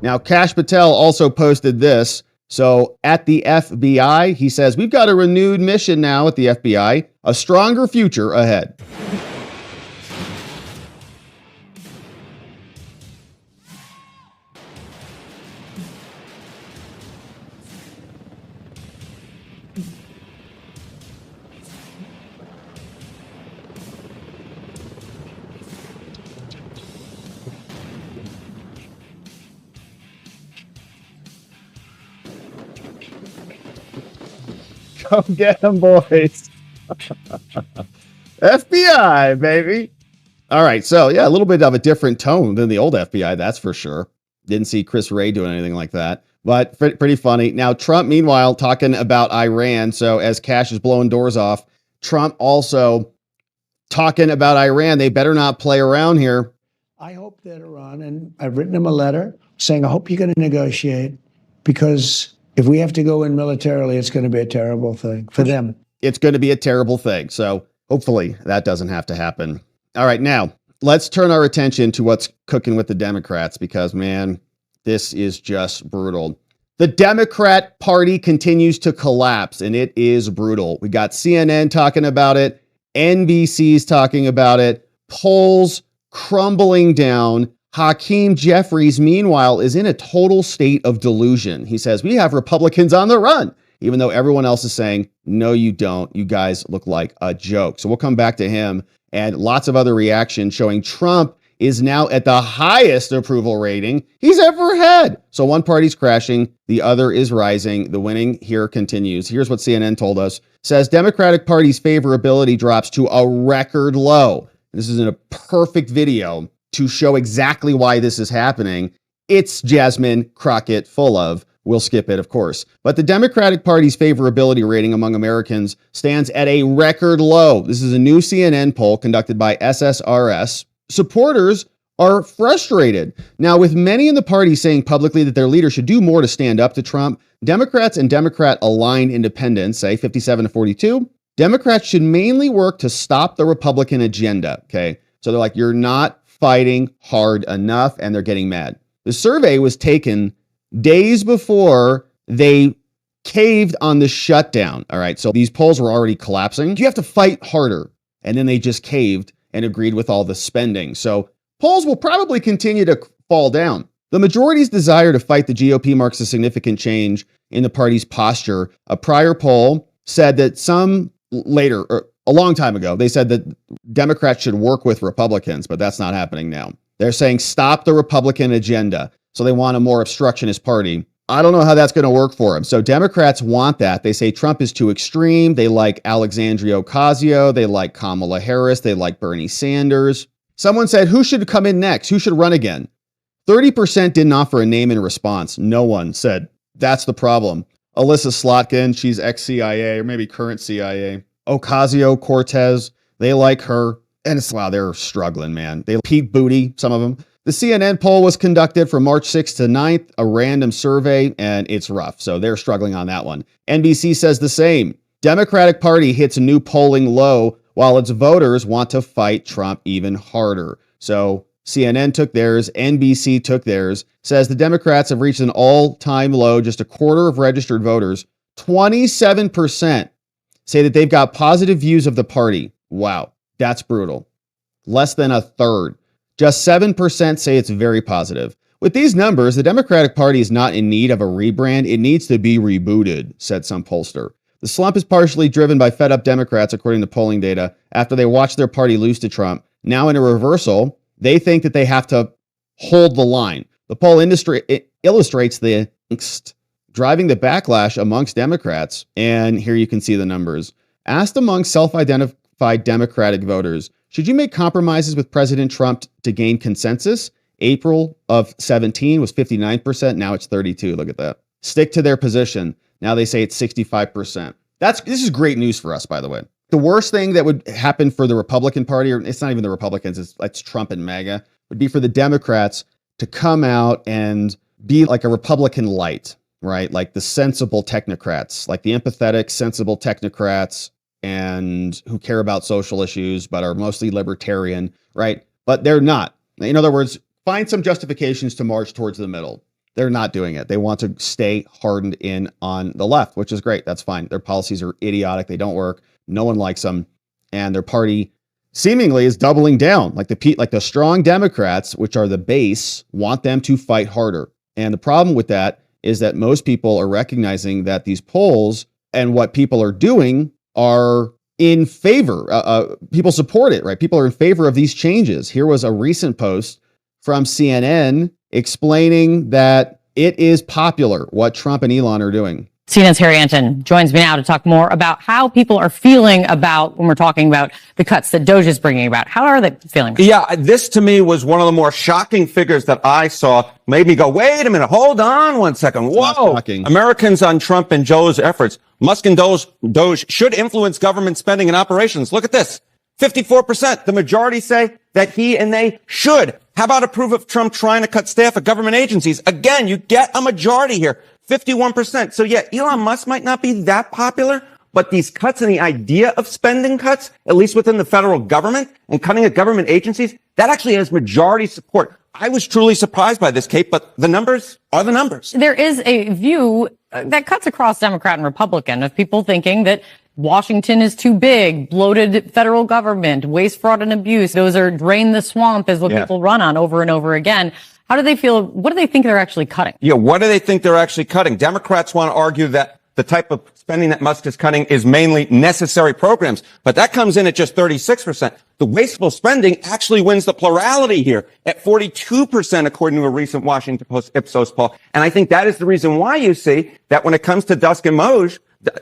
Now, Kash Patel also posted this. So at the FBI, he says, we've got a renewed mission now at the FBI, a stronger future ahead. Go get them, boys. FBI, baby. All right. So, yeah, a little bit of a different tone than the old FBI, that's for sure. Didn't see Chris Wray doing anything like that, but pretty funny. Now, Trump, meanwhile, talking about Iran. So, as Kash is blowing doors off, Trump also talking about Iran. They better not play around here. I hope that Iran, and I've written him a letter saying, I hope you're going to negotiate, because if we have to go in militarily, it's going to be a terrible thing for them. It's going to be a terrible thing. So hopefully that doesn't have to happen. All right, now let's turn our attention to what's cooking with the Democrats, because, man, this is just brutal. The Democrat Party continues to collapse, and it is brutal. We got CNN talking about it. NBC's talking about it. Polls crumbling down. Hakeem Jeffries, meanwhile, is in a total state of delusion. He says, we have Republicans on the run, even though everyone else is saying, no, you don't. You guys look like a joke. So we'll come back to him, and lots of other reactions showing Trump is now at the highest approval rating he's ever had. So one party's crashing, the other is rising. The winning here continues. Here's what CNN told us. Says Democratic Party's favorability drops to a record low. This is in a perfect video to show exactly why this is happening. It's Jasmine Crockett full of. We'll skip it, of course. But the Democratic Party's favorability rating among Americans stands at a record low. This is a new CNN poll conducted by SSRS. Supporters are frustrated. Now, with many in the party saying publicly that their leader should do more to stand up to Trump, Democrats and Democrat-aligned independents say 57-42. Democrats should mainly work to stop the Republican agenda. Okay. So they're like, you're not fighting hard enough, and they're getting mad. The survey was taken days before they caved on the shutdown. All right. So these polls were already collapsing. You have to fight harder. And then they just caved and agreed with all the spending. So polls will probably continue to fall down. The majority's desire to fight the GOP marks a significant change in the party's posture. A prior poll said that a long time ago, they said that Democrats should work with Republicans, but that's not happening now. They're saying stop the Republican agenda. So they want a more obstructionist party. I don't know how that's going to work for them. So Democrats want that. They say Trump is too extreme. They like Alexandria Ocasio. They like Kamala Harris. They like Bernie Sanders. Someone said, who should come in next? Who should run again? 30% didn't offer a name in response. No one said, that's the problem. Alyssa Slotkin, she's ex-CIA or maybe current CIA. Ocasio-Cortez, they like her. And they're struggling, man. They Pete Booty, some of them. The CNN poll was conducted from March 6th to 9th, a random survey, and it's rough. So they're struggling on that one. NBC says the same. Democratic Party hits a new polling low while its voters want to fight Trump even harder. So CNN took theirs, NBC took theirs, says the Democrats have reached an all-time low. Just a quarter of registered voters, 27%, say that they've got positive views of the party. Wow, that's brutal. Less than a third. Just 7% say it's very positive. With these numbers, the Democratic Party is not in need of a rebrand. It needs to be rebooted, said some pollster. The slump is partially driven by fed-up Democrats, according to polling data, after they watched their party lose to Trump. Now in a reversal, they think that they have to hold the line. The poll illustrates the angst driving the backlash amongst Democrats. And here you can see the numbers. Asked among self-identified Democratic voters, should you make compromises with President Trump to gain consensus? April of 17 was 59%. Now it's 32. Look at that. Stick to their position. Now they say it's 65%. This is great news for us, by the way. The worst thing that would happen for the Republican Party, or it's not even the Republicans, it's Trump and MAGA, would be for the Democrats to come out and be like a Republican light, right? Like the sensible technocrats, like the empathetic, sensible technocrats, and who care about social issues, but are mostly libertarian, right? But they're not. In other words, find some justifications to march towards the middle. They're not doing it. They want to stay hardened in on the left, which is great. That's fine. Their policies are idiotic. They don't work. No one likes them. And their party seemingly is doubling down. Like the strong Democrats, which are the base, want them to fight harder. And the problem with that is that most people are recognizing that these polls and what people are doing are in favor. People support it, right? People are in favor of these changes. Here was a recent post from CNN explaining that it is popular what Trump and Elon are doing. CNN's Harry Anton joins me now to talk more about how people are feeling about when we're talking about the cuts that Doge is bringing about. How are they feeling? Yeah, this to me was one of the more shocking figures that I saw. Made me go, wait a minute, hold on one second. Whoa, Americans on Trump and Joe's efforts. Musk and Doge should influence government spending and operations. Look at this. 54%. The majority say that he and they should. How about approve of Trump trying to cut staff at government agencies? Again, you get a majority here. 51%. So yeah, Elon Musk might not be that popular, but these cuts and the idea of spending cuts, at least within the federal government and cutting at government agencies, that actually has majority support. I was truly surprised by this, Kate, but the numbers are the numbers. There is a view that cuts across Democrat and Republican of people thinking that Washington is too big, bloated federal government, waste, fraud, and abuse. Those are drain the swamp is what people run on over and over again. How do they feel? What do they think they're actually cutting? Yeah, what do they think they're actually cutting? Democrats want to argue that the type of spending that Musk is cutting is mainly necessary programs, but that comes in at just 36%. The wasteful spending actually wins the plurality here at 42%, according to a recent Washington Post Ipsos poll. And I think that is the reason why you see that when it comes to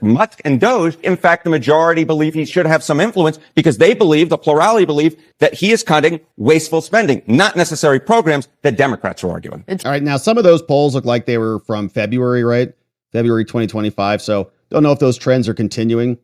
Musk and Doge, in fact, the majority believe he should have some influence because they believe, the plurality believe, that he is cutting wasteful spending, not necessary programs that Democrats are arguing. All right. Now, some of those polls look like they were from February, right? February 2025. So don't know if those trends are continuing,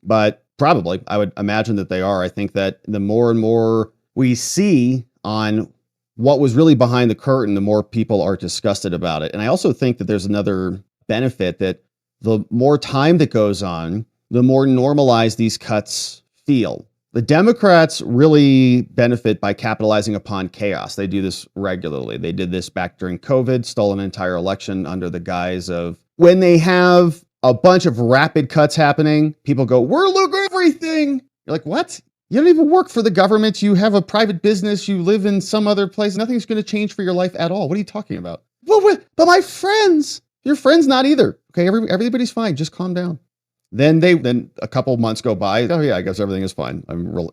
but probably I would imagine that they are. I think that the more and more we see on what was really behind the curtain, the more people are disgusted about it. And I also think that there's another benefit that the more time that goes on, the more normalized these cuts feel. The Democrats really benefit by capitalizing upon chaos. They do this regularly. They did this back during COVID, stole an entire election under the guise of when they have a bunch of rapid cuts happening, people go, we're losing everything. You're like, what? You don't even work for the government. You have a private business. You live in some other place. Nothing's going to change for your life at all. What are you talking about? Well, but my friends, your friends not either. Okay, everybody's fine. Just calm down. Then a couple months go by. Oh yeah, I guess everything is fine.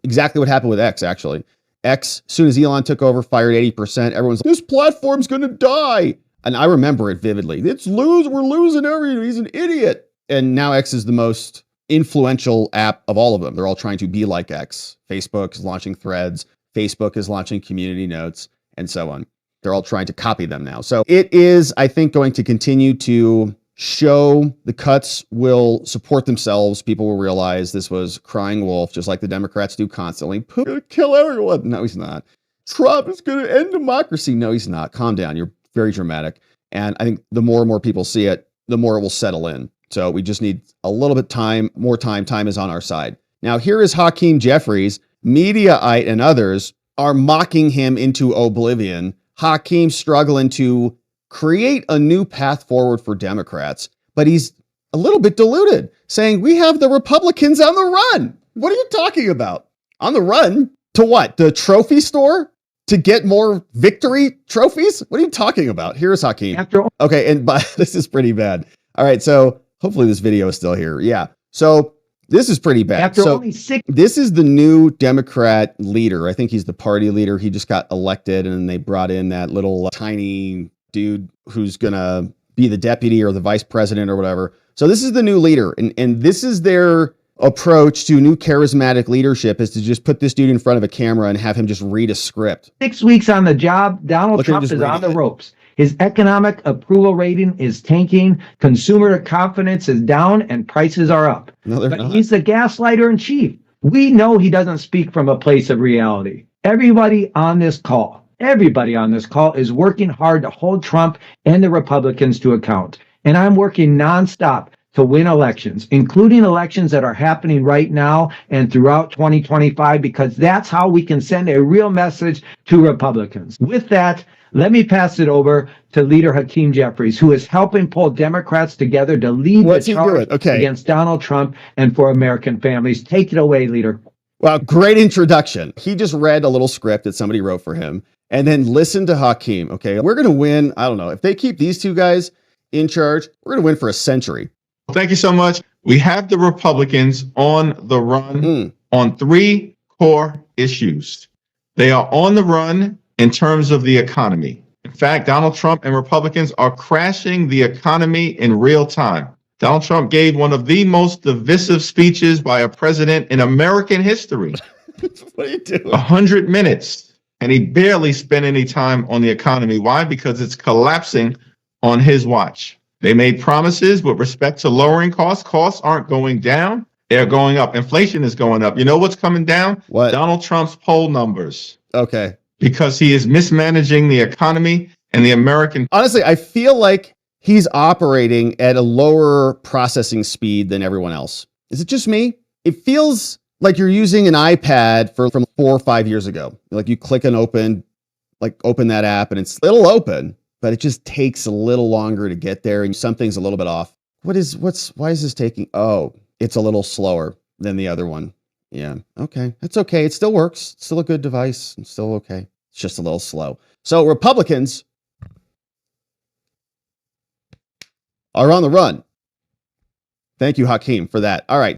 Exactly what happened with X, actually. X, as soon as Elon took over, fired 80%. Everyone's like, this platform's going to die. And I remember it vividly. We're losing everything. He's an idiot. And now X is the most influential app of all of them. They're all trying to be like X. Facebook is launching Threads. Facebook is launching Community Notes, and so on. They're all trying to copy them now. So it is, I think, going to continue to show the cuts will support themselves. People will realize this was crying wolf, just like the Democrats do constantly. Putin's going to kill everyone. No, he's not. Trump is going to end democracy. No, he's not. Calm down. You're very dramatic. And I think the more and more people see it, the more it will settle in. So we just need a little bit more time. Time is on our side. Now, here is Hakeem Jeffries. Mediaite and others are mocking him into oblivion. Hakeem struggling to create a new path forward for Democrats, but he's a little bit diluted, saying we have the Republicans on the run. What are you talking about? On the run to what? The trophy store? To get more victory trophies? What are you talking about? Here's Hakeem. Okay, and this is pretty bad. All right, so hopefully this video is still here. Yeah, so this is pretty bad. This is the new Democrat leader. I think he's the party leader. He just got elected, and they brought in that little tiny dude who's going to be the deputy or the vice president or whatever. So this is the new leader, and this is their approach to new charismatic leadership, is to just put this dude in front of a camera and have him just read a script. 6 weeks on the job, Donald Trump is on the ropes. His economic approval rating is tanking, consumer confidence is down, and prices are up. No, they're not. He's the gaslighter in chief. We know he doesn't speak from a place of reality. Everybody on this call is working hard to hold Trump and the Republicans to account. And I'm working nonstop to win elections, including elections that are happening right now and throughout 2025, because that's how we can send a real message to Republicans. With that, Let me pass it over to Leader Hakeem Jeffries, who is helping pull Democrats together to lead What's the he charge doing? Okay. against Donald Trump and for American families. Take it away, Leader. Well, great introduction. He just read a little script that somebody wrote for him and then listen to Hakeem. Okay. We're going to win. I don't know. If they keep these two guys in charge, we're going to win for a century. Well, thank you so much. We have the Republicans on the run on three core issues. They are on the run in terms of the economy. In fact, Donald Trump and Republicans are crashing the economy in real time. Donald Trump gave one of the most divisive speeches by a president in American history. What are you doing? 100 minutes. And he barely spent any time on the economy. Why? Because it's collapsing on his watch. They made promises with respect to lowering costs. Costs aren't going down. They're going up. Inflation is going up. You know what's coming down? What? Donald Trump's poll numbers. Okay. Because he is mismanaging the economy and the American. Honestly, I feel like he's operating at a lower processing speed than everyone else. Is it just me? It feels like you're using an iPad from 4 or 5 years ago. Like you click and open that app and it'll open, but it just takes a little longer to get there and something's a little bit off. Why is this taking? Oh, it's a little slower than the other one. Yeah. Okay. That's okay. It still works. It's still a good device. It's still okay. It's just a little slow. So Republicans are on the run. Thank you, Hakeem, for that. All right.